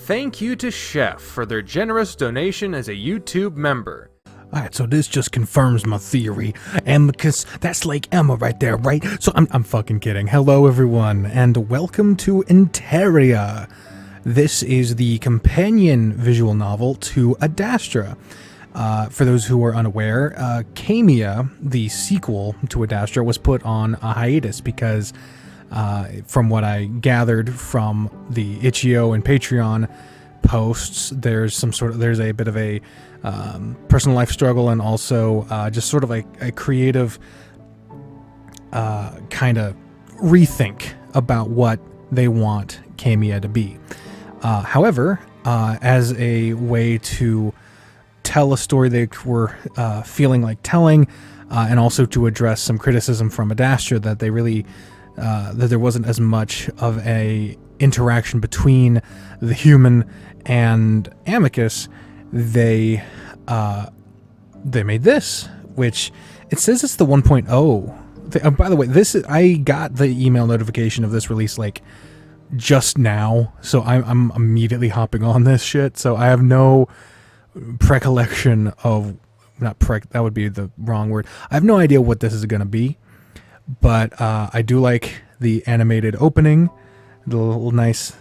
thank you to Chef for their generous donation as a YouTube member. Alright, so this just confirms my theory. Amicus, that's like Emma right there, right? So I'm fucking kidding. Hello everyone, and welcome to Interia. This is the companion visual novel to Adastra. For those who are unaware, Camia, the sequel to Adastra, was put on a hiatus because, from what I gathered from the Itch.io and Patreon posts, there's a bit of a personal life struggle, and also just sort of a creative kind of rethink about what they want Camia to be. However, as a way to tell a story they were feeling like telling, and also to address some criticism from Adastra that they really that there wasn't as much of a interaction between the human and Amicus, they made this, which it says it's the 1.0. By the way, I got the email notification of this release like just now, so I'm immediately hopping on this shit. So I have no recollection of that would be the wrong word. I have no idea what this is going to be, but I do like the animated opening, the little nice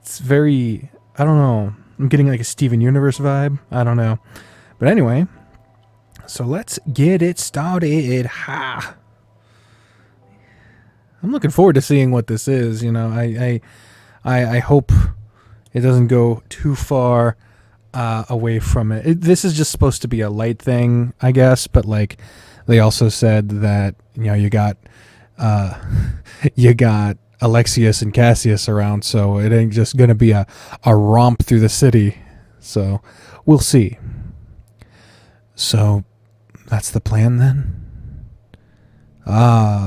it's very, I don't know, I'm getting like a Steven Universe vibe. I don't know. But anyway, so let's get it started. Ha! I'm looking forward to seeing what this is. You know, I hope it doesn't go too far away from it. This is just supposed to be a light thing, I guess. But like, they also said that, you know, you got Alexius and Casius around, so it ain't just gonna be a romp through the city. So we'll see. So that's the plan then.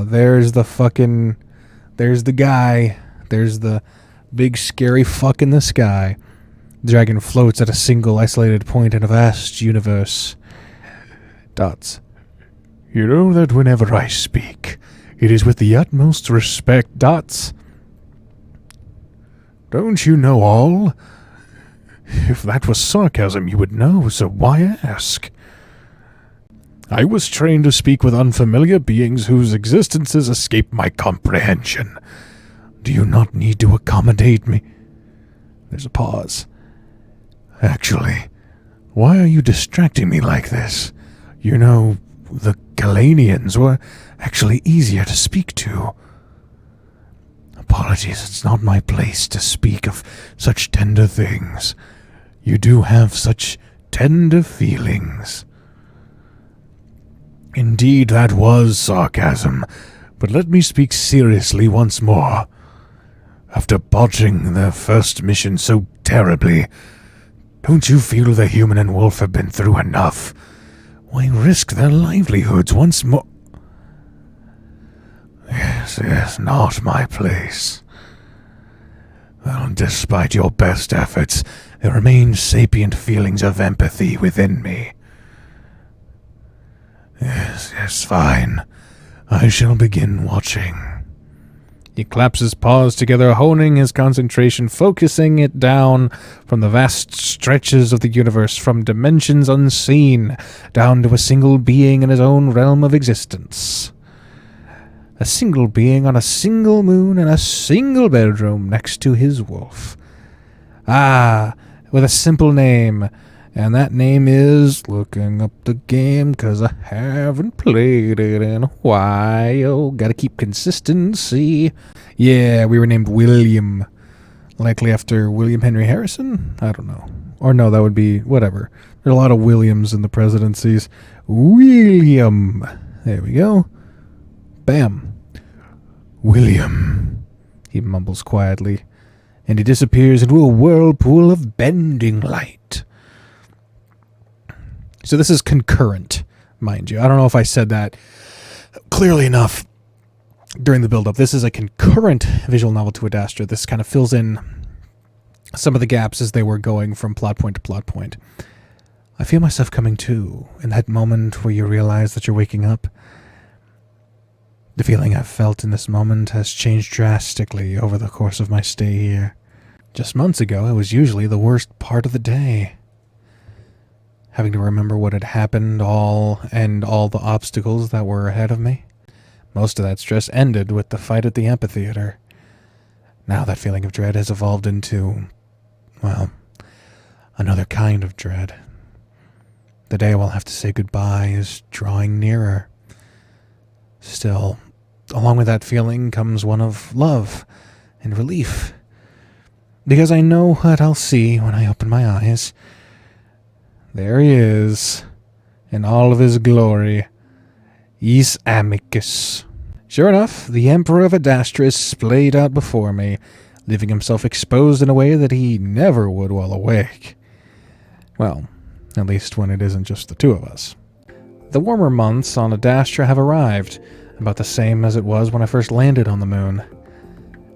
There's the guy. There's the big scary fuck in the sky. The dragon floats at a single isolated point in a vast universe. Dots. You know that whenever I speak, it is with the utmost respect. Dots. Don't you know all? If that was sarcasm, you would know, so why ask? I was trained to speak with unfamiliar beings whose existences escape my comprehension. Do you not need to accommodate me? There's a pause. Actually, why are you distracting me like this? You know, the Galanians were actually easier to speak to. Apologies, it's not my place to speak of such tender things. You do have such tender feelings. Indeed, that was sarcasm, but let me speak seriously once more. After botching their first mission so terribly, don't you feel the human and wolf have been through enough? Why risk their livelihoods once more? Yes, not my place. Well, despite your best efforts, there remain sapient feelings of empathy within me. Yes, fine. I shall begin watching. He claps his paws together, honing his concentration, focusing it down from the vast stretches of the universe, from dimensions unseen, down to a single being in his own realm of existence. A single being on a single moon in a single bedroom next to his wolf. With a simple name. And that name is, looking up the game, 'cause I haven't played it in a while. Gotta keep consistency. Yeah, we were named William. Likely after William Henry Harrison? I don't know. Or no, that would be, whatever. There are a lot of Williams in the presidencies. William. There we go. Bam. William. He mumbles quietly. And he disappears into a whirlpool of bending light. So this is concurrent, mind you. I don't know if I said that clearly enough during the build-up. This is a concurrent visual novel to Adastra. This kind of fills in some of the gaps as they were going from plot point to plot point. I feel myself coming to, in that moment where you realize that you're waking up. The feeling I've felt in this moment has changed drastically over the course of my stay here. Just months ago, it was usually the worst part of the day. Having to remember what had happened and all the obstacles that were ahead of me. Most of that stress ended with the fight at the amphitheater. Now that feeling of dread has evolved into, well, another kind of dread. The day we'll have to say goodbye is drawing nearer. Still, along with that feeling comes one of love and relief. Because I know what I'll see when I open my eyes. There he is, in all of his glory. Is Amicus. Sure enough, the Emperor of Adastra is splayed out before me, leaving himself exposed in a way that he never would while awake. Well, at least when it isn't just the two of us. The warmer months on Adastra have arrived, about the same as it was when I first landed on the moon.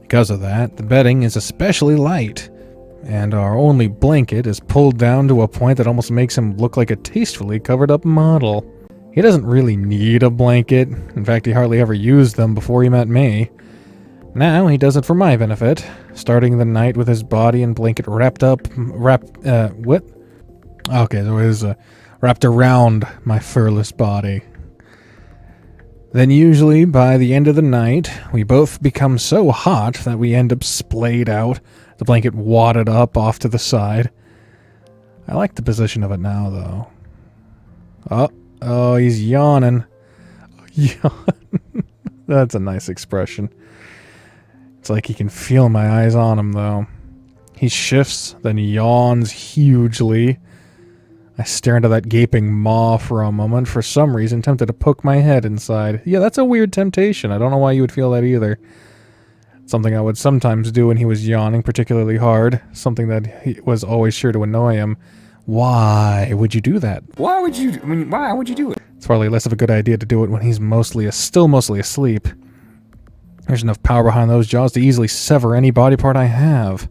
Because of that, the bedding is especially light, and our only blanket is pulled down to a point that almost makes him look like a tastefully covered up model. He doesn't really need a blanket. In fact, he hardly ever used them before he met me. Now he does it for my benefit, starting the night with his body and blanket wrapped around my furless body. Then usually, by the end of the night, we both become so hot that we end up splayed out, the blanket wadded up off to the side. I like the position of it now, though. Oh, he's yawning. Yawn. That's a nice expression. It's like he can feel my eyes on him, though. He shifts, then yawns hugely. I stare into that gaping maw for a moment, for some reason tempted to poke my head inside. Yeah, that's a weird temptation. I don't know why you would feel that either. Something I would sometimes do when he was yawning particularly hard. Something that was always sure to annoy him. Why would you do that? Why would you do it? It's probably less of a good idea to do it when he's still mostly asleep. There's enough power behind those jaws to easily sever any body part I have.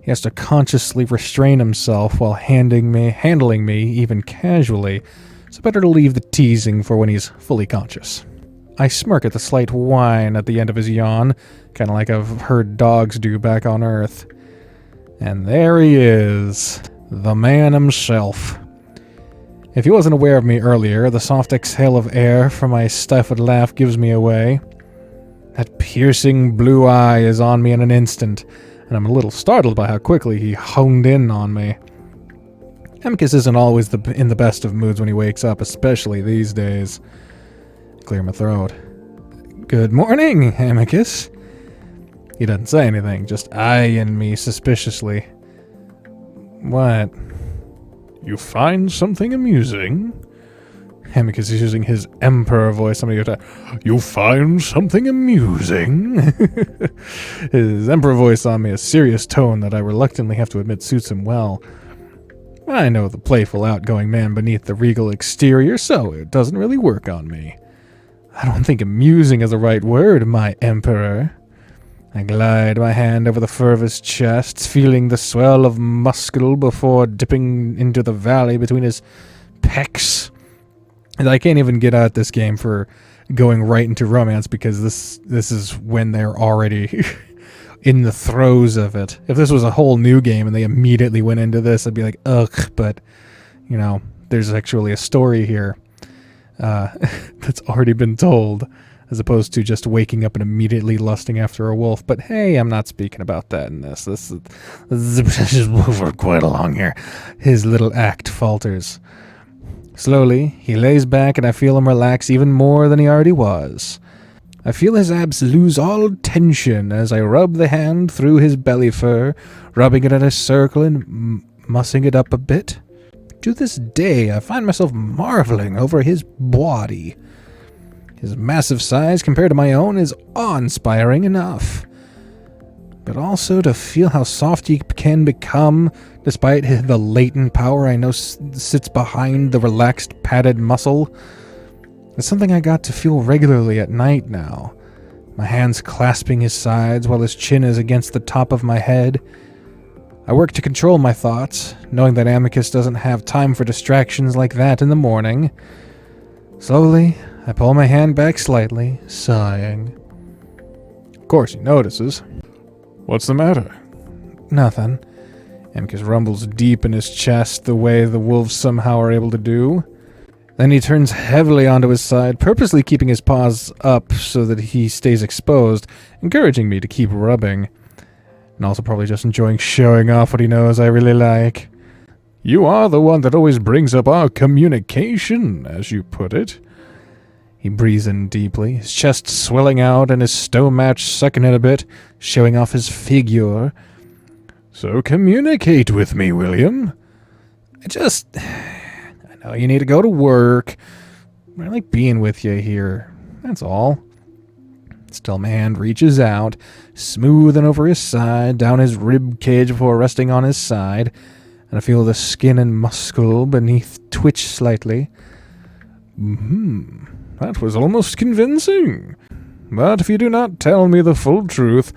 He has to consciously restrain himself while handling me even casually, so better to leave the teasing for when he's fully conscious. I smirk at the slight whine at the end of his yawn, kind of like I've heard dogs do back on Earth. And there he is, the man himself. If he wasn't aware of me earlier, the soft exhale of air from my stifled laugh gives me away. That piercing blue eye is on me in an instant, and I'm a little startled by how quickly he honed in on me. Amicus isn't always in the best of moods when he wakes up, especially these days. Clear my throat. Good morning, Amicus. He doesn't say anything, just eyeing me suspiciously. What? You find something amusing? Amicus is using his emperor voice. You find something amusing? His emperor voice on me, a serious tone that I reluctantly have to admit suits him well. I know the playful, outgoing man beneath the regal exterior, so it doesn't really work on me. I don't think amusing is the right word, my emperor. I glide my hand over the fur of his chest, feeling the swell of muscle before dipping into the valley between his pecs. And I can't even get out this game for going right into romance because this is when they're already in the throes of it. If this was a whole new game and they immediately went into this, I'd be like, ugh, but, you know, there's actually a story here that's already been told, as opposed to just waking up and immediately lusting after a wolf. But hey, I'm not speaking about that in this. This is we're quite along here. His little act falters. Slowly, he lays back and I feel him relax even more than he already was. I feel his abs lose all tension as I rub the hand through his belly fur, rubbing it in a circle and mussing it up a bit. To this day, I find myself marveling over his body. His massive size compared to my own is awe-inspiring enough. But also to feel how soft he can become, despite the latent power I know sits behind the relaxed, padded muscle, is something I got to feel regularly at night now. My hands clasping his sides while his chin is against the top of my head. I work to control my thoughts, knowing that Amicus doesn't have time for distractions like that in the morning. Slowly, I pull my hand back slightly, sighing. Of course he notices. What's the matter? Nothing. Amicus rumbles deep in his chest the way the wolves somehow are able to do. Then he turns heavily onto his side, purposely keeping his paws up so that he stays exposed, encouraging me to keep rubbing. And also probably just enjoying showing off what he knows I really like. You are the one that always brings up our communication, as you put it. He breathes in deeply, his chest swelling out and his stone match sucking in a bit, showing off his figure. So communicate with me, William. I know you need to go to work. I like being with you here. That's all. Still, my hand reaches out, smoothing over his side, down his rib cage before resting on his side, and I feel the skin and muscle beneath twitch slightly. That was almost convincing. But if you do not tell me the full truth,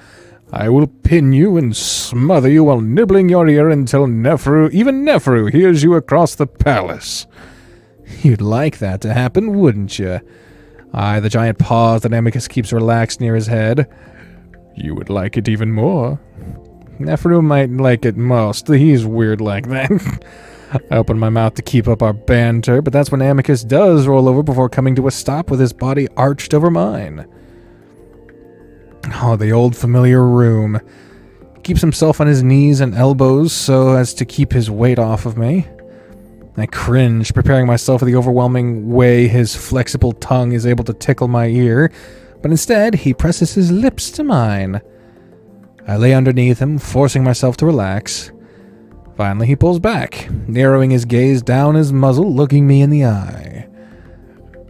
I will pin you and smother you while nibbling your ear until even Nefaru hears you across the palace. You'd like that to happen, wouldn't you? The giant paws that Amicus keeps relaxed near his head. You would like it even more. Nefaru might like it most. He's weird like that. I open my mouth to keep up our banter, but that's when Amicus does roll over before coming to a stop with his body arched over mine. Oh, the old familiar room. He keeps himself on his knees and elbows so as to keep his weight off of me. I cringe, preparing myself for the overwhelming way his flexible tongue is able to tickle my ear, but instead he presses his lips to mine. I lay underneath him, forcing myself to relax. Finally, he pulls back, narrowing his gaze down his muzzle, looking me in the eye.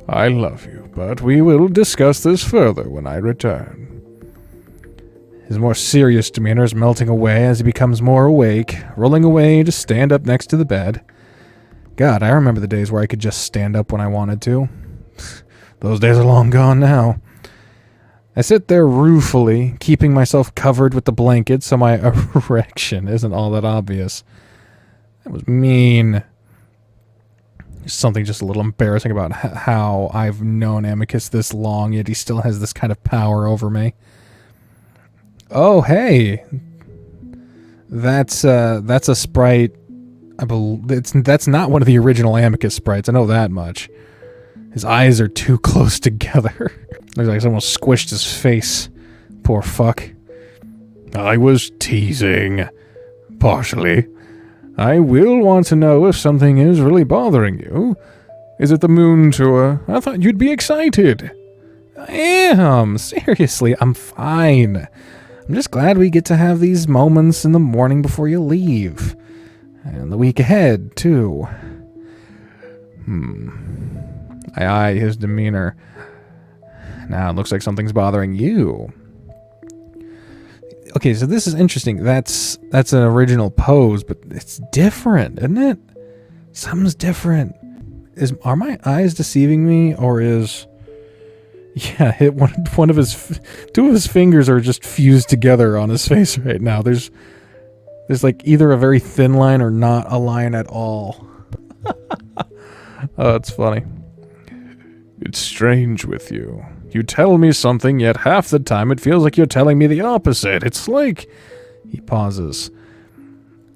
I love you, but we will discuss this further when I return. His more serious demeanor is melting away as he becomes more awake, rolling away to stand up next to the bed. God, I remember the days where I could just stand up when I wanted to. Those days are long gone now. I sit there ruefully, keeping myself covered with the blanket so my erection isn't all that obvious. That was mean. There's something just a little embarrassing about how I've known Amicus this long, yet he still has this kind of power over me. Oh, hey. That's a sprite. I believe that's not one of the original Amicus sprites. I know that much. His eyes are too close together. Looks like someone squished his face. Poor fuck. I was teasing. Partially. I will want to know if something is really bothering you. Is it the moon tour? I thought you'd be excited. I am. Seriously, I'm fine. I'm just glad we get to have these moments in the morning before you leave. And the week ahead, too. I eye his demeanor. Now it looks like something's bothering you. Okay, so this is interesting. That's an original pose, but it's different, isn't it? Something's different. Are my eyes deceiving me, or is... Yeah, one of his... Two of his fingers are just fused together on his face right now. There's like either a very thin line or not a line at all. Oh, it's funny. It's strange with you. You tell me something, yet half the time it feels like you're telling me the opposite. It's like... He pauses.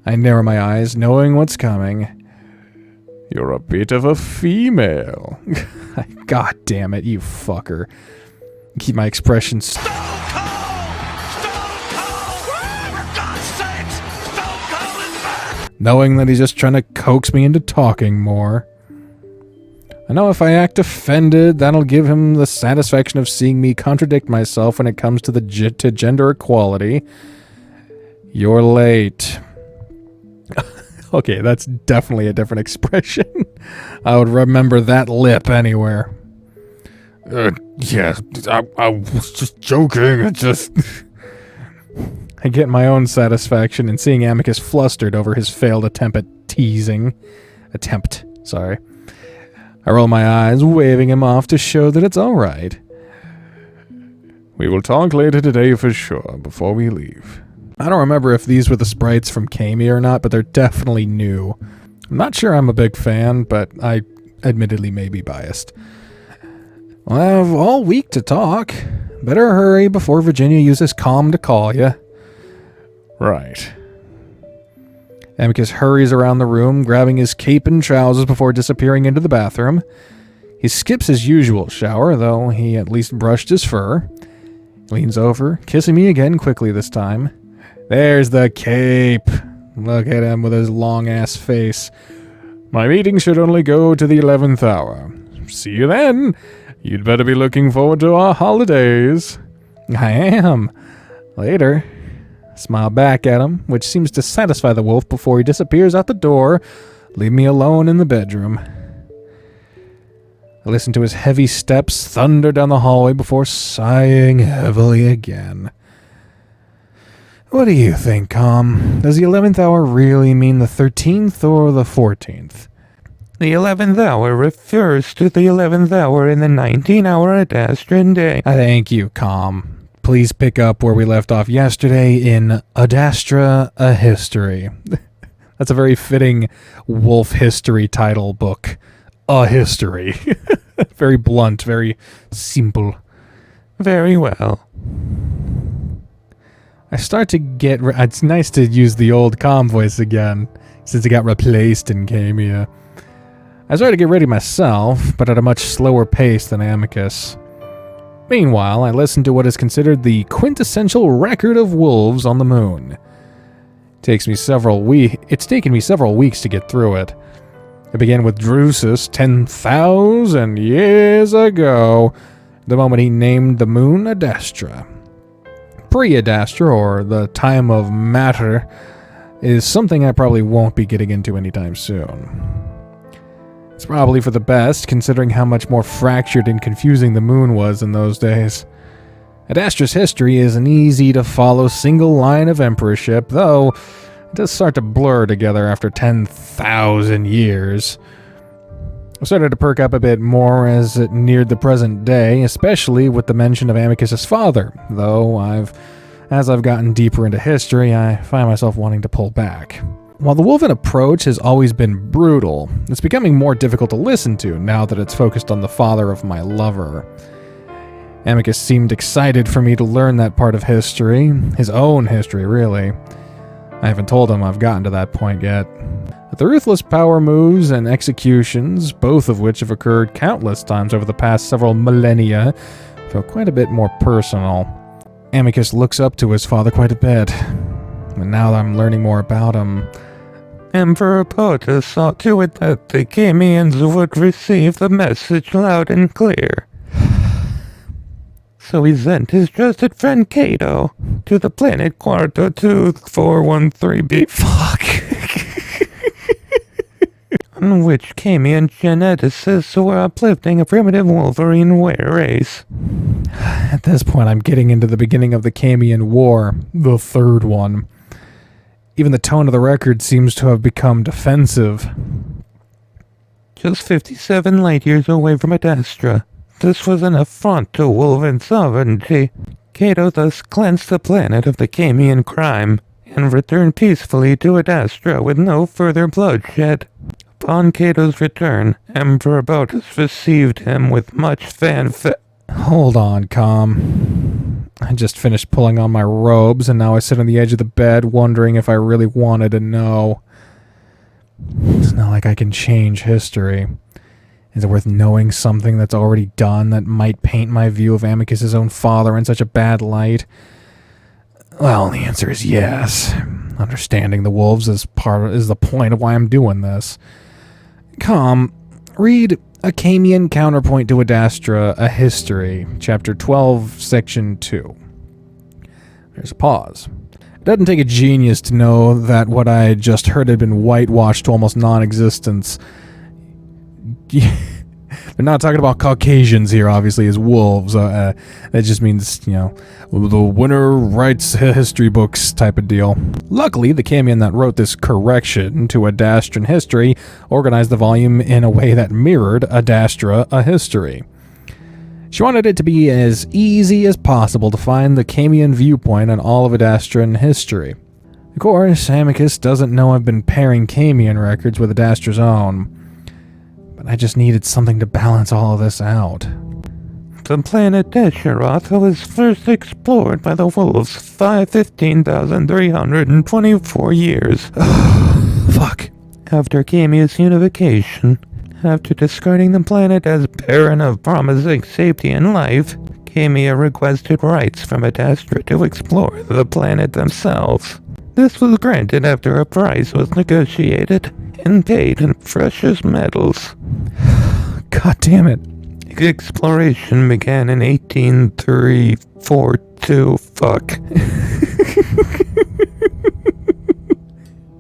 I narrow my eyes, knowing what's coming. You're a bit of a female. God damn it, you fucker. Keep my expression... Stone Cold! For God's sakes! Stone Cold is back! Knowing that he's just trying to coax me into talking more. I know if I act offended, that'll give him the satisfaction of seeing me contradict myself when it comes to to gender equality. You're late. Okay, that's definitely a different expression. I would remember that lip anywhere. Yeah, I was just joking. I get my own satisfaction in seeing Amicus flustered over his failed attempt at teasing. Sorry. I roll my eyes, waving him off to show that it's all right. We will talk later today for sure, before we leave. I don't remember if these were the sprites from Kami or not, but they're definitely new. I'm not sure I'm a big fan, but I admittedly may be biased. We'll have all week to talk. Better hurry before Virginia uses calm to call you. Right. Amicus hurries around the room, grabbing his cape and trousers before disappearing into the bathroom. He skips his usual shower, though he at least brushed his fur. Leans over, kissing me again quickly this time. There's the cape. Look at him with his long-ass face. My meeting should only go to the 11th hour. See you then. You'd better be looking forward to our holidays. I am. Later. Smile back at him, which seems to satisfy the wolf before he disappears out the door, leaving me alone in the bedroom. I listen to his heavy steps thunder down the hallway before sighing heavily again. What do you think, Com? Does the 11th hour really mean the 13th or the 14th? The 11th hour refers to the 11th hour in the 19-hour Adastrian day. Thank you, Com. Please pick up where we left off yesterday in Adastra, A History. That's a very fitting wolf history title book. A History. Very blunt, very simple. Very well. I start to get... It's nice to use the old Com voice again, since it got replaced in Camia. I started to get ready myself, but at a much slower pace than Amicus. Meanwhile, I listened to what is considered the quintessential record of wolves on the moon. It's taken me several weeks to get through it. It began with Drusus 10,000 years ago, the moment he named the moon Adastra. Pre-Adastra, or the time of matter, is something I probably won't be getting into anytime soon. It's probably for the best, considering how much more fractured and confusing the moon was in those days. Adastra's history is an easy-to-follow single line of emperorship, though it does start to blur together after 10,000 years. I started to perk up a bit more as it neared the present day, especially with the mention of Amicus's father, though as I've gotten deeper into history, I find myself wanting to pull back. While the wolven approach has always been brutal, it's becoming more difficult to listen to now that it's focused on the father of my lover. Amicus seemed excited for me to learn that part of history, his own history, really. I haven't told him I've gotten to that point yet. But the ruthless power moves and executions, both of which have occurred countless times over the past several millennia, feel quite a bit more personal. Amicus looks up to his father quite a bit, and now that I'm learning more about him... Emperor Potus saw to it that the Camians would receive the message loud and clear. So he sent his trusted friend Cato to the planet Quarto 2413b. Fuck. On which Camian geneticists were uplifting a primitive wolverine were race. At this point, I'm getting into the beginning of the Camian War, the third one. Even the tone of the record seems to have become defensive. Just 57 light years away from Adastra, this was an affront to wolven sovereignty. Cato thus cleansed the planet of the Camian crime, and returned peacefully to Adastra with no further bloodshed. Upon Cato's return, Emperor Potus received him with much fanfare. Hold on, Com. I just finished pulling on my robes, and now I sit on the edge of the bed wondering if I really wanted to know. It's not like I can change history. Is it worth knowing something that's already done that might paint my view of Amicus's own father in such a bad light? Well, the answer is yes. Understanding the wolves is the point of why I'm doing this. Com, read A Camian Counterpoint to Adastra, A History, Chapter 12, Section 2. There's a pause. It doesn't take a genius to know that what I had just heard had been whitewashed to almost non-existence. They're not talking about Caucasians here, obviously, as wolves. That just means, the winner writes history books type of deal. Luckily, the Camian that wrote this correction to Adastrian history organized the volume in a way that mirrored Adastra, A History. She wanted it to be as easy as possible to find the Camian viewpoint on all of Adastrian history. Of course, Amicus doesn't know I've been pairing Camian records with Adastra's own. I just needed something to balance all of this out. The planet Desheroth was first explored by the wolves 15,324 years. Fuck. After Casius' unification, after discarding the planet as barren of promising safety and life, Casius requested rights from Adastra to explore the planet themselves. This was granted after a price was negotiated and paid in precious metals. God damn it. Exploration began in 18342. Fuck.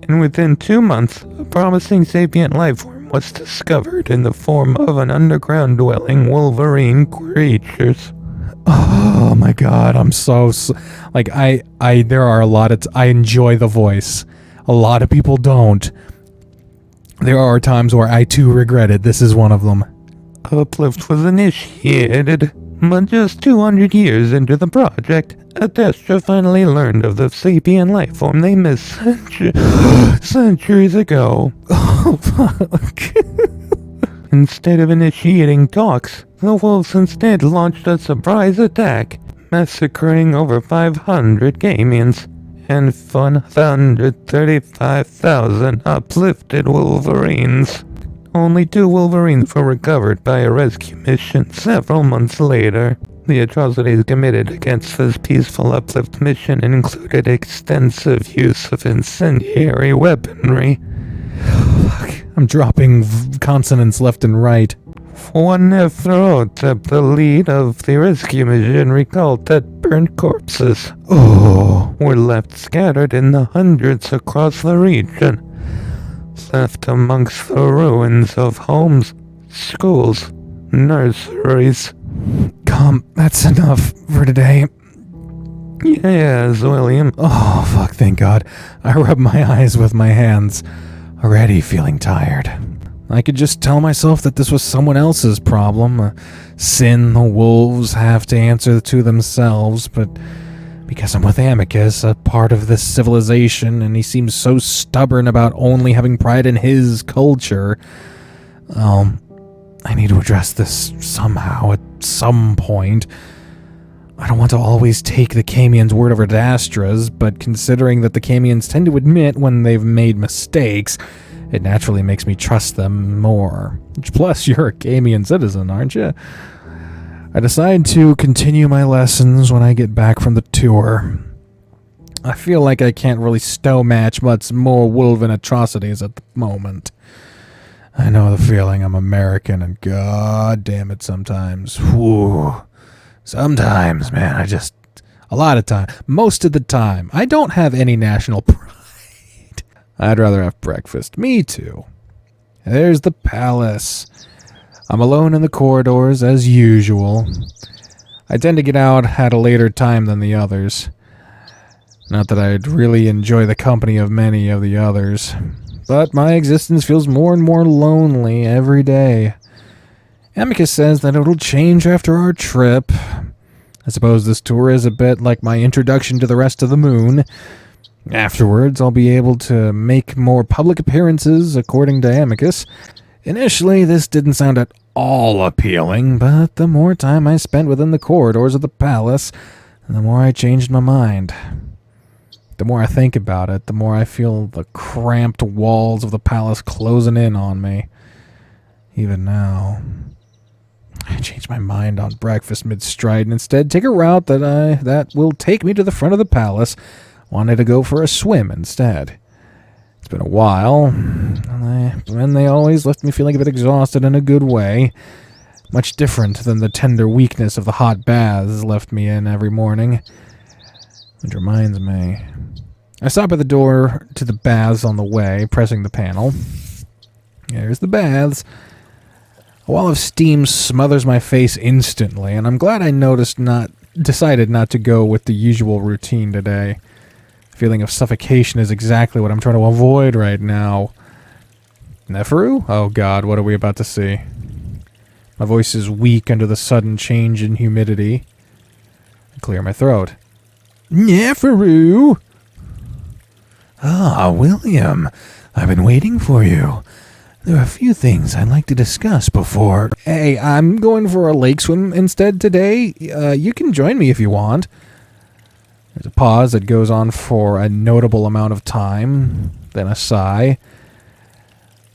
And within 2 months, a promising sapient life form was discovered in the form of an underground dwelling wolverine creatures. Oh my god, I'm so like there are a lot of I enjoy the voice. A lot of people don't. There are times where I too regret it. This is one of them. Uplift was initiated, but just 200 years into the project, Adastra finally learned of the sapient life form they missed centuries ago. Oh fuck. Instead of initiating talks, the wolves instead launched a surprise attack, massacring over 500 Gamians and 135,000 uplifted wolverines. Only 2 wolverines were recovered by a rescue mission several months later. The atrocities committed against this peaceful uplift mission included extensive use of incendiary weaponry. Fuck. I'm dropping consonants left and right. One Nefaru took the lead of the rescue mission recalled that burnt corpses were left scattered in the hundreds across the region, left amongst the ruins of homes, schools, nurseries. Come, that's enough for today. Yes, William. Oh, fuck, thank God. I rub my eyes with my hands, already feeling tired. I could just tell myself that this was someone else's problem, a sin the wolves have to answer to themselves, but because I'm with Amicus, a part of this civilization, and he seems so stubborn about only having pride in his culture, I need to address this somehow, at some point. I don't want to always take the Camians' word over Adastra's, but considering that the Camians tend to admit when they've made mistakes, it naturally makes me trust them more. Plus, you're a Camian citizen, aren't you? I decide to continue my lessons when I get back from the tour. I feel like I can't really stow-match much more wolven atrocities at the moment. I know the feeling. I'm American, and god damn it sometimes. Whew. Sometimes, man, a lot of time, most of the time, I don't have any national pride. I'd rather have breakfast. Me too. There's the palace. I'm alone in the corridors, as usual. I tend to get out at a later time than the others. Not that I'd really enjoy the company of many of the others, but my existence feels more and more lonely every day. Amicus says that it'll change after our trip. I suppose this tour is a bit like my introduction to the rest of the moon. Afterwards, I'll be able to make more public appearances, according to Amicus. Initially, this didn't sound at all appealing, but the more time I spent within the corridors of the palace, the more I changed my mind. The more I think about it, the more I feel the cramped walls of the palace closing in on me. Even now, I changed my mind on breakfast mid-stride and instead take a route that will take me to the front of the palace. Wanted to go for a swim instead. It's been a while, and they always left me feeling a bit exhausted in a good way. Much different than the tender weakness of the hot baths left me in every morning. Which reminds me, I stop at the door to the baths on the way, pressing the panel. There's the baths. A wall of steam smothers my face instantly, and I'm glad I decided not to go with the usual routine today. Feeling of suffocation is exactly what I'm trying to avoid right now. Nefaru? Oh god, what are we about to see? My voice is weak under the sudden change in humidity. I clear my throat. Nefaru! Ah, William. I've been waiting for you. There are a few things I'd like to discuss before... Hey, I'm going for a lake swim instead today. You can join me if you want. There's a pause that goes on for a notable amount of time, then a sigh.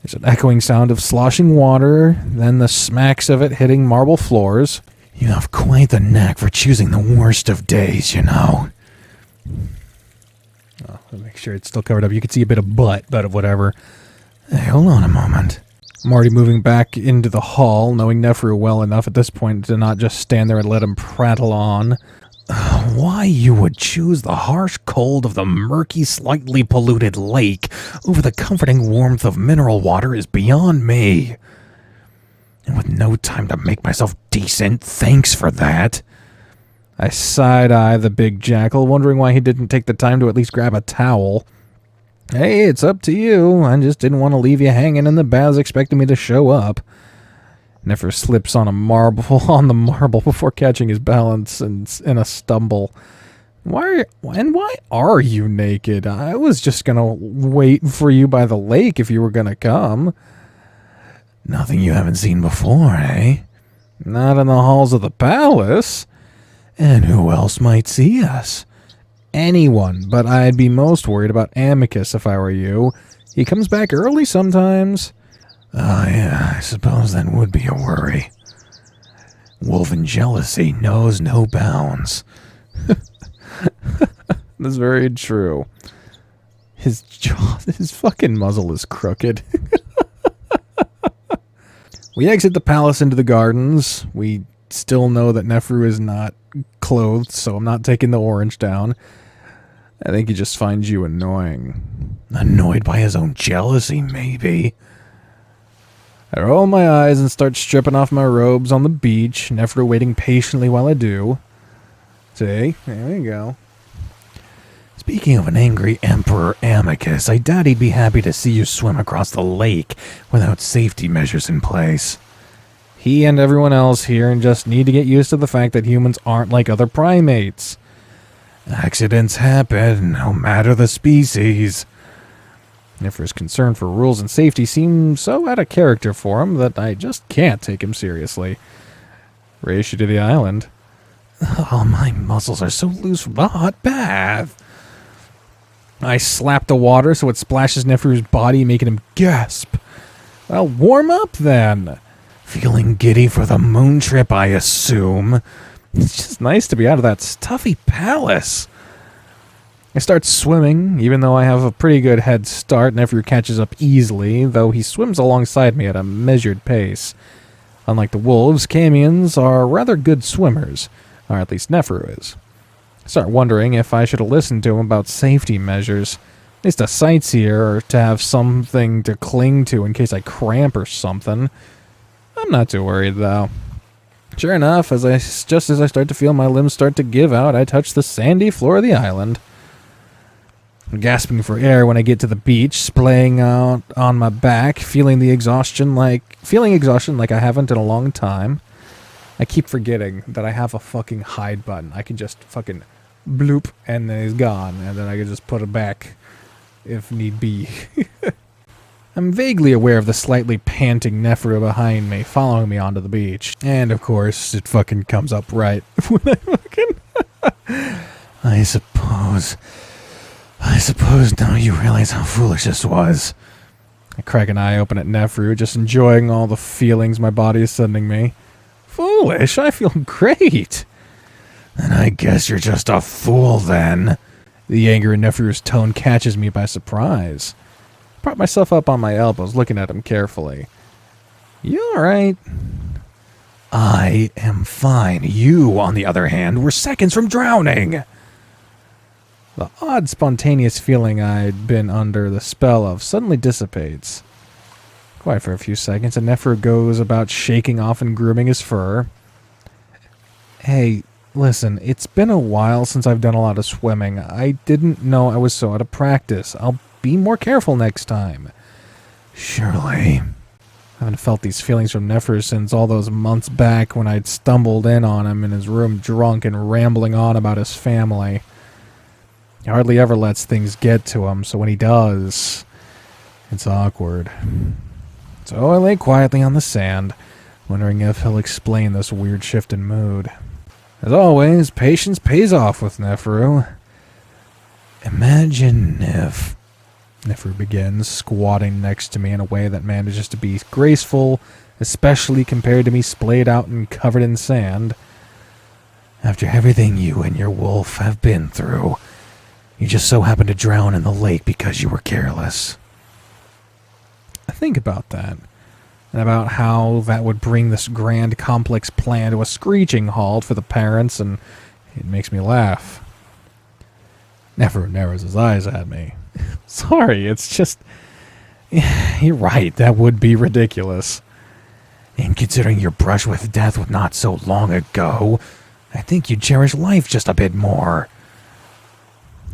There's an echoing sound of sloshing water, then the smacks of it hitting marble floors. You have quite the knack for choosing the worst of days, you know. Oh, let me make sure it's still covered up. You can see a bit of butt, but whatever. Hey, hold on a moment. I'm already moving back into the hall, knowing Nefaru well enough at this point to not just stand there and let him prattle on. Why you would choose the harsh cold of the murky, slightly polluted lake over the comforting warmth of mineral water is beyond me. And with no time to make myself decent, thanks for that. I side-eye the big jackal, wondering why he didn't take the time to at least grab a towel. Hey, it's up to you. I just didn't want to leave you hanging in the baths expecting me to show up. Nefer slips on the marble before catching his balance and in a stumble. Why are you naked? I was just gonna wait for you by the lake if you were gonna come. Nothing you haven't seen before, eh? Not in the halls of the palace. And who else might see us? Anyone, but I'd be most worried about Amicus if I were you. He comes back early sometimes. Oh, yeah, I suppose that would be a worry. Wolven jealousy knows no bounds. That's very true. His jaw, his fucking muzzle is crooked. We exit the palace into the gardens. We still know that Nefaru is not clothed, so I'm not taking the orange down. I think he just finds you annoying. Annoyed by his own jealousy, maybe. I roll my eyes and start stripping off my robes on the beach, Nefaru waiting patiently while I do. See? There we go. Speaking of an angry Emperor Amicus, I doubt he'd be happy to see you swim across the lake without safety measures in place. He and everyone else here just need to get used to the fact that humans aren't like other primates. Accidents happen, no matter the species. Nefaru's concern for rules and safety seems so out of character for him that I just can't take him seriously. Race you to the island. Oh, my muscles are so loose from the hot bath. I slap the water so it splashes Nefaru's body, making him gasp. Well, warm up then. Feeling giddy for the moon trip, I assume. It's just nice to be out of that stuffy palace. I start swimming, even though I have a pretty good head start. Nefaru catches up easily, though he swims alongside me at a measured pace. Unlike the wolves, Camians are rather good swimmers, or at least Nefaru is. I start wondering if I should have listened to him about safety measures, at least a sightseer, or to have something to cling to in case I cramp or something. I'm not too worried, though. Sure enough, just as I start to feel my limbs start to give out, I touch the sandy floor of the island. I'm gasping for air when I get to the beach, splaying out on my back, feeling exhaustion like I haven't in a long time. I keep forgetting that I have a fucking hide button. I can just fucking bloop and then he's gone, and then I can just put it back if need be. I'm vaguely aware of the slightly panting Nefaru behind me, following me onto the beach. And of course, it fucking comes up right when I fucking... I suppose now you realize how foolish this was. I crack an eye open at Nefaru, just enjoying all the feelings my body is sending me. Foolish? I feel great. And I guess you're just a fool then. The anger in Nefaru's tone catches me by surprise. I prop myself up on my elbows, looking at him carefully. You alright? I am fine. You, on the other hand, were seconds from drowning. The odd, spontaneous feeling I'd been under the spell of suddenly dissipates. Quiet for a few seconds, and Nefaru goes about shaking off and grooming his fur. Hey, listen, it's been a while since I've done a lot of swimming. I didn't know I was so out of practice. I'll be more careful next time. Surely. I haven't felt these feelings from Nefaru since all those months back when I'd stumbled in on him in his room drunk and rambling on about his family. He hardly ever lets things get to him, so when he does, it's awkward. So I lay quietly on the sand, wondering if he'll explain this weird shift in mood. As always, patience pays off with Nefaru. Imagine if... Nefaru begins, squatting next to me in a way that manages to be graceful, especially compared to me splayed out and covered in sand. After everything you and your wolf have been through, you just so happened to drown in the lake because you were careless. I think about that, and about how that would bring this grand, complex plan to a screeching halt for the parents, and it makes me laugh. Nefaru narrows his eyes at me. Sorry, it's just... You're right, that would be ridiculous. And considering your brush with death not so long ago, I think you'd cherish life just a bit more.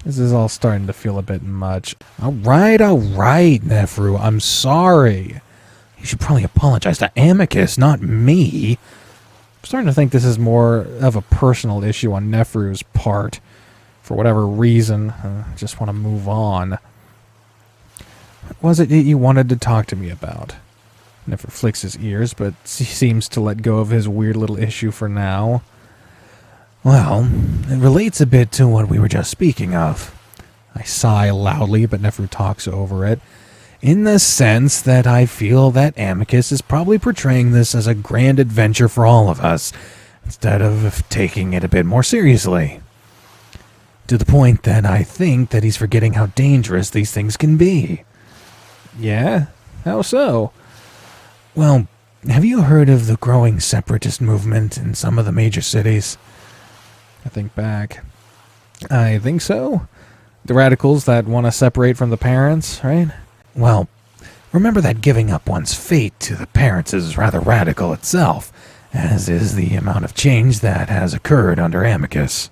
This is all starting to feel a bit much. Alright, Nefaru, I'm sorry. You should probably apologize to Amicus, not me. I'm starting to think this is more of a personal issue on Nefaru's part. For whatever reason, I just want to move on. What was it that you wanted to talk to me about? Nefaru flicks his ears, but he seems to let go of his weird little issue for now. Well, it relates a bit to what we were just speaking of. I sigh loudly, but Nefaru talks over it, in the sense that I feel that Amicus is probably portraying this as a grand adventure for all of us, instead of taking it a bit more seriously. To the point that I think that he's forgetting how dangerous these things can be. Yeah? How so? Well, have you heard of the growing separatist movement in some of the major cities? I think back. I think so. The radicals that want to separate from the parents, right? Well, remember that giving up one's fate to the parents is rather radical itself, as is the amount of change that has occurred under Amicus.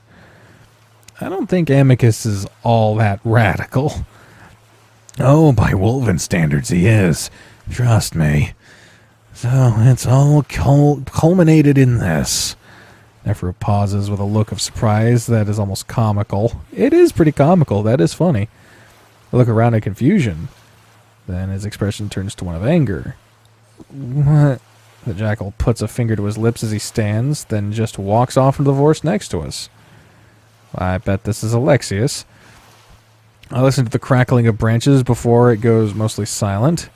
I don't think Amicus is all that radical. Oh, by Wolven standards he is. Trust me. So it's all culminated in this. Nefaru pauses with a look of surprise that is almost comical. It is pretty comical, that is funny. I look around in confusion. Then his expression turns to one of anger. What? The jackal puts a finger to his lips as he stands, then just walks off into the forest next to us. I bet this is Alexius. I listen to the crackling of branches before it goes mostly silent.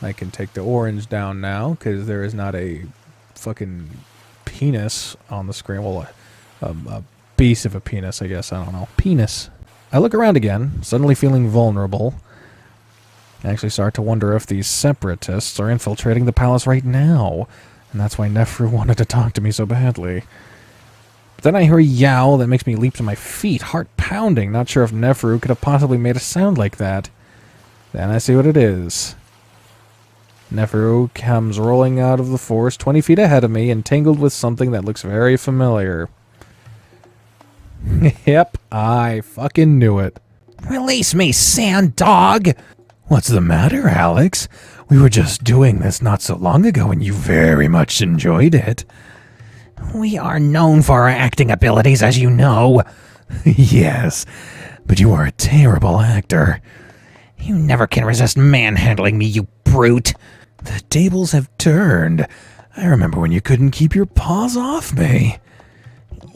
I can take the orange down now, because there is not a fucking penis on the screen. Well, a beast of a penis, I guess. I don't know. Penis. I look around again, suddenly feeling vulnerable. I actually start to wonder if these separatists are infiltrating the palace right now, and that's why Nefaru wanted to talk to me so badly. But then I hear a yowl that makes me leap to my feet, heart pounding, not sure if Nefaru could have possibly made a sound like that. Then I see what it is. Nefaru comes rolling out of the forest 20 feet ahead of me, entangled with something that looks very familiar. Yep, I fucking knew it. Release me, sand dog! What's the matter, Alex? We were just doing this not so long ago and you very much enjoyed it. We are known for our acting abilities, as you know. Yes, but you are a terrible actor. You never can resist manhandling me, you brute. The tables have turned. I remember when you couldn't keep your paws off me.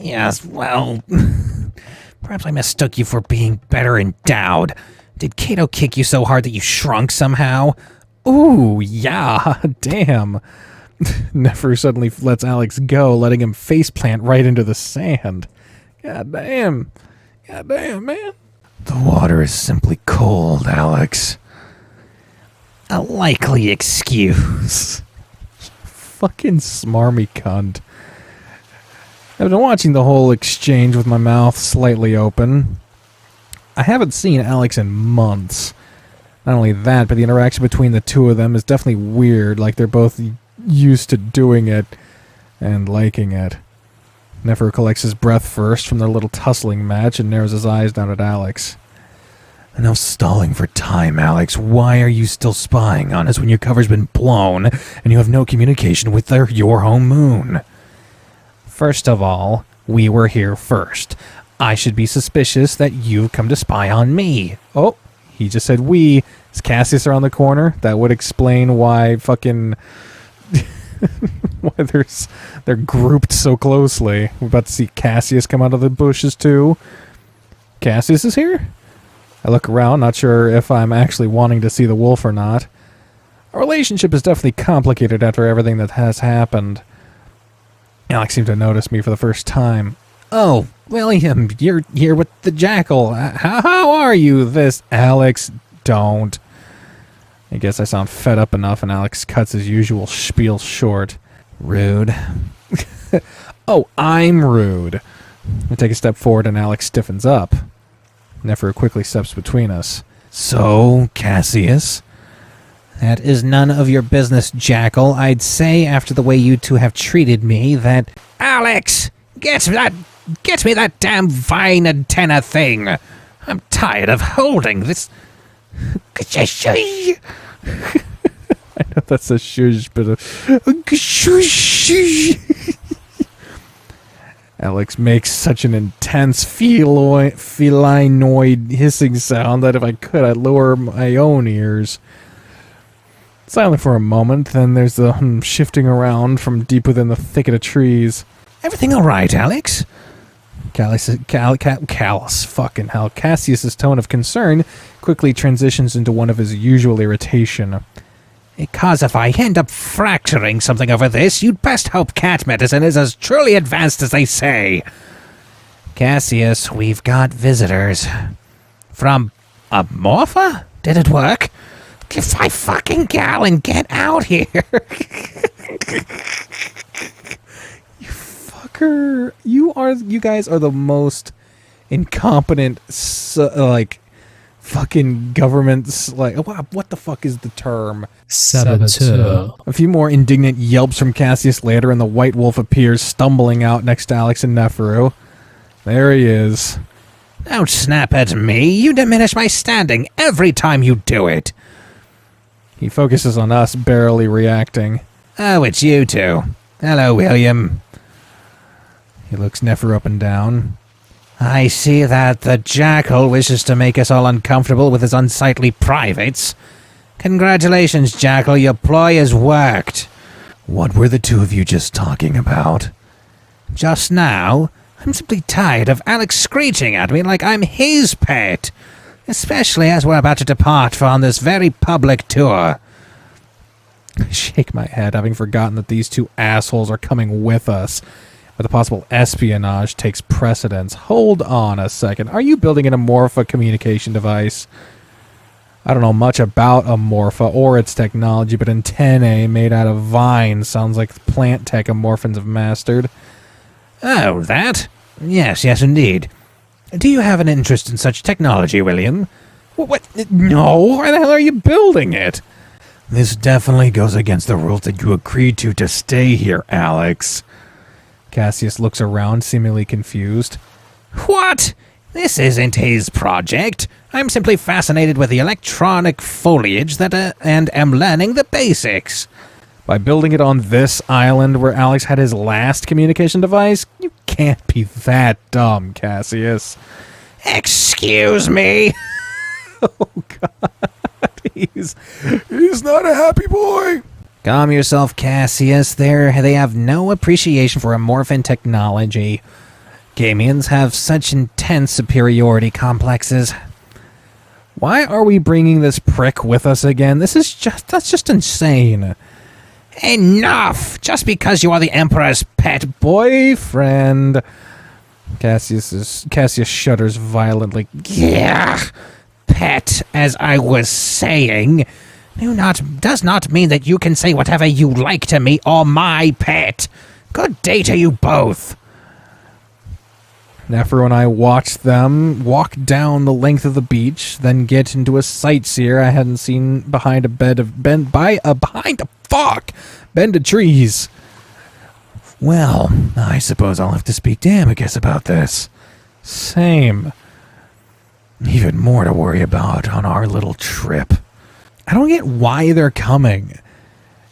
Yes, well, perhaps I mistook you for being better endowed. Did Cato kick you so hard that you shrunk somehow? Ooh, yeah, damn. Nefaru suddenly lets Alex go, letting him faceplant right into the sand. God damn. God damn, man. The water is simply cold, Alex. A likely excuse. Fucking smarmy cunt. I've been watching the whole exchange with my mouth slightly open. I haven't seen Alex in months. Not only that, but the interaction between the two of them is definitely weird, like they're both used to doing it and liking it. Nefaru collects his breath first from their little tussling match and narrows his eyes down at Alex. Enough stalling for time, Alex. Why are you still spying on us when your cover's been blown and you have no communication with your home moon? First of all, we were here first. I should be suspicious that you've come to spy on me. Oh, He just said we. Is Casius around the corner? That would explain why fucking... why they're grouped so closely. We're about to see Casius come out of the bushes too. Casius is here? I look around, not sure if I'm actually wanting to see the wolf or not. Our relationship is definitely complicated after everything that has happened. Alex seemed to notice me for the first time. Oh, William, you're here with the jackal. How are you? Alex, don't. I guess I sound fed up enough, and Alex cuts his usual spiel short. Rude. Oh, I'm rude. I take a step forward, and Alex stiffens up. Nefaru quickly steps between us. So, Casius? That is none of your business, jackal. I'd say, after the way you two have treated me, that... Alex! Get me that damn vine antenna thing! I'm tired of holding this... I know that's a shush, but Alex makes such an intense felinoid hissing sound that if I could, I'd lower my own ears. Silent for a moment, then there's the shifting around from deep within the thicket of trees. Everything all right, Alex? Callous, fucking hell. Casius' tone of concern quickly transitions into one of his usual irritation. Because if I end up fracturing something over this, you'd best hope cat medicine is as truly advanced as they say. Casius, we've got visitors. From a morpha? Did it work? Give my fucking gal and get out here. You fucker. You guys are the most incompetent, fucking governments, what the fuck is the term? Saboteur. A few more indignant yelps from Casius later, and the white wolf appears, stumbling out next to Alex and Nefaru. There he is. Don't snap at me. You diminish my standing every time you do it. He focuses on us, barely reacting. Oh, it's you two. Hello, William. He looks Nefaru up and down. I see that the jackal wishes to make us all uncomfortable with his unsightly privates. Congratulations, Jackal, your ploy has worked. What were the two of you just talking about? Just now, I'm simply tired of Alex screeching at me like I'm his pet, especially as we're about to depart on this very public tour. I shake my head, having forgotten that these two assholes are coming with us. But the possible espionage takes precedence. Hold on a second. Are you building an Amorpha communication device? I don't know much about Amorpha or its technology, but antennae made out of vines sounds like the plant tech Amorphans have mastered. Oh, that? Yes, indeed. Do you have an interest in such technology, William? What? No, why the hell are you building it? This definitely goes against the rules that you agreed to stay here, Alex. Casius looks around, seemingly confused. What? This isn't his project. I'm simply fascinated with the electronic foliage and am learning the basics. By building it on this island where Alex had his last communication device? You can't be that dumb, Casius. Excuse me? Oh, God. He's not a happy boy. Calm yourself, Casius. They have no appreciation for Amorphan technology. Gamians have such intense superiority complexes. Why are we bringing this prick with us again? That's just insane. Enough! Just because you are the Emperor's pet boyfriend. Casius shudders violently. Yeah, pet, as I was saying. Does not mean that you can say whatever you like to me or my pet. Good day to you both. Nefaru and I watched them walk down the length of the beach, then get into a sightseer I hadn't seen behind a bed of trees. Well, I suppose I'll have to speak to Amicus about this. Same. Even more to worry about on our little trip. I don't get why they're coming.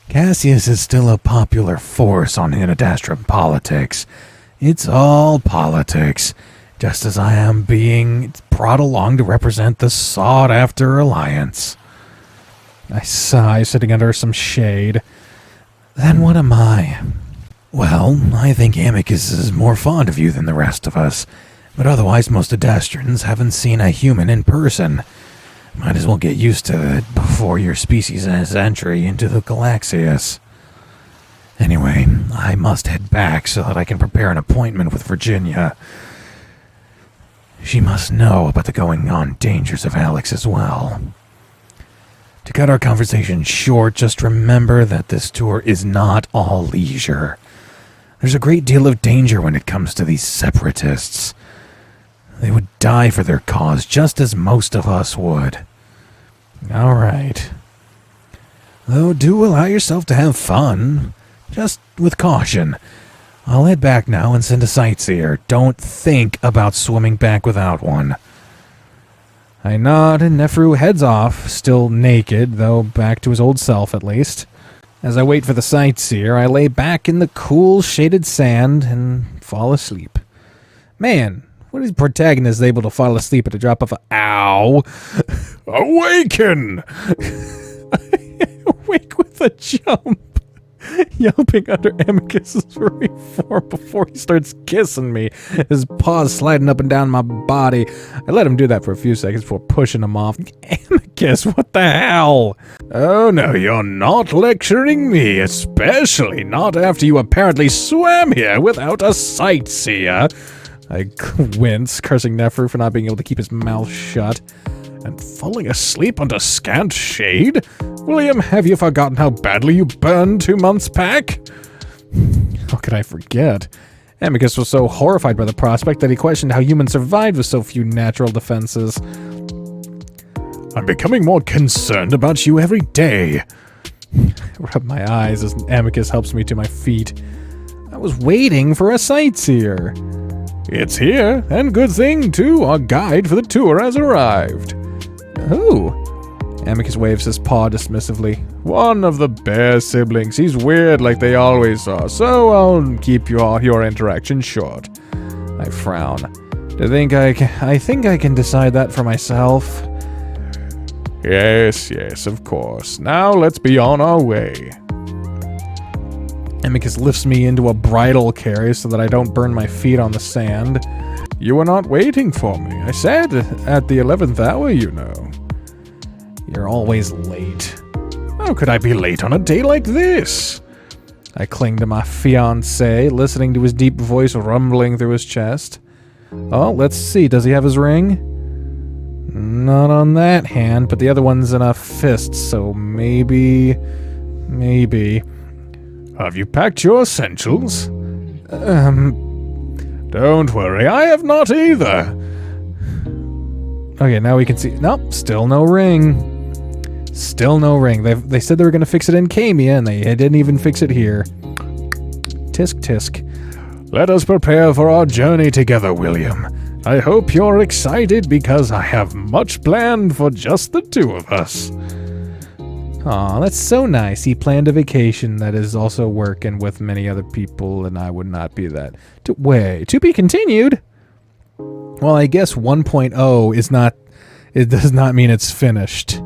Casius is still a popular force on Adastrian politics. It's all politics. just as I am being brought along to represent the sought-after alliance. I sigh, sitting under some shade. Then what am I? Well, I think Amicus is more fond of you than the rest of us, but otherwise most Adastrians haven't seen a human in person. Might as well get used to it before your species has entry into the Casius. Anyway, I must head back so that I can prepare an appointment with Virginia. She must know about the going-on dangers of Alex as well. To cut our conversation short, just remember that this tour is not all leisure. There's a great deal of danger when it comes to these separatists. They would die for their cause, just as most of us would. All right. Though do allow yourself to have fun, just with caution. I'll head back now and send a sightseer. Don't think about swimming back without one. I nod and Nefaru heads off, still naked, though back to his old self at least. As I wait for the sightseer, I lay back in the cool, shaded sand and fall asleep. Man, what is the protagonist able to fall asleep at the drop of a... Ow! Awaken! Awake with a jump. Yelping under Amicus's furry form before he starts kissing me, his paws sliding up and down my body. I let him do that for a few seconds before pushing him off. Amicus, what the hell? Oh no, you're not lecturing me, especially not after you apparently swam here without a sightseer. I wince, cursing Nefaru for not being able to keep his mouth shut. And falling asleep under scant shade? William, have you forgotten how badly you burned 2 months back? How could I forget? Amicus was so horrified by the prospect that he questioned how humans survived with so few natural defenses. I'm becoming more concerned about you every day. I rub my eyes as Amicus helps me to my feet. I was waiting for a sightseer. It's here, and good thing, too. Our guide for the tour has arrived. Who? Amicus waves his paw dismissively. One of the bear siblings. He's weird like they always are, so I'll keep your interaction short. I frown. I think I can decide that for myself. Yes, of course. Now let's be on our way. Amicus lifts me into a bridle carry so that I don't burn my feet on the sand. You were not waiting for me. I said at the 11th hour, you know. You're always late. How could I be late on a day like this? I cling to my fiancé, listening to his deep voice rumbling through his chest. Oh, let's see. Does he have his ring? Not on that hand, but the other one's in a fist, so maybe... Have you packed your essentials? Don't worry, I have not either. Okay, now we can see... Nope, still no ring. Still no ring. They said they were going to fix it in Camia, and they didn't even fix it here. Tisk tisk. Let us prepare for our journey together, William. I hope you're excited because I have much planned for just the two of us. Aw, that's so nice. He planned a vacation that is also working with many other people, and I would not be that. To be continued? Well, I guess 1.0 is not... It does not mean it's finished.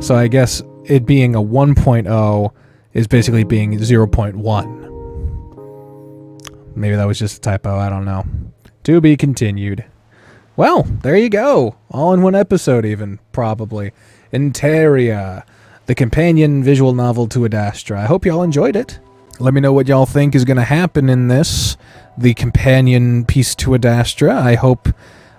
So I guess it being a 1.0 is basically being 0.1. Maybe that was just a typo, I don't know. To be continued. Well, there you go. All in one episode even, probably. Interia, the companion visual novel to Adastra. I hope y'all enjoyed it. Let me know what y'all think is going to happen in this, the companion piece to Adastra. I hope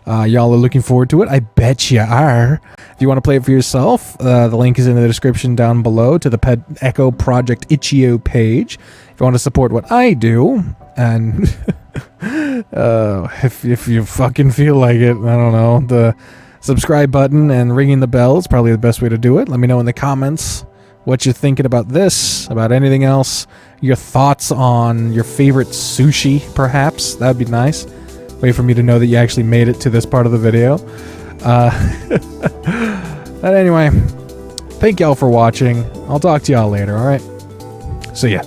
y'all are looking forward to it. I bet you are. If you want to play it for yourself, the link is in the description down below to the Pet Echo Project Itch.io page. If you want to support what I do, and if you fucking feel like it, I don't know, the subscribe button and ringing the bell is probably the best way to do it. Let me know in the comments what you're thinking about this, about anything else, your thoughts on your favorite sushi, perhaps. That would be nice. Wait for me to know that you actually made it to this part of the video. But anyway, thank y'all for watching. I'll talk to y'all later, alright? See ya.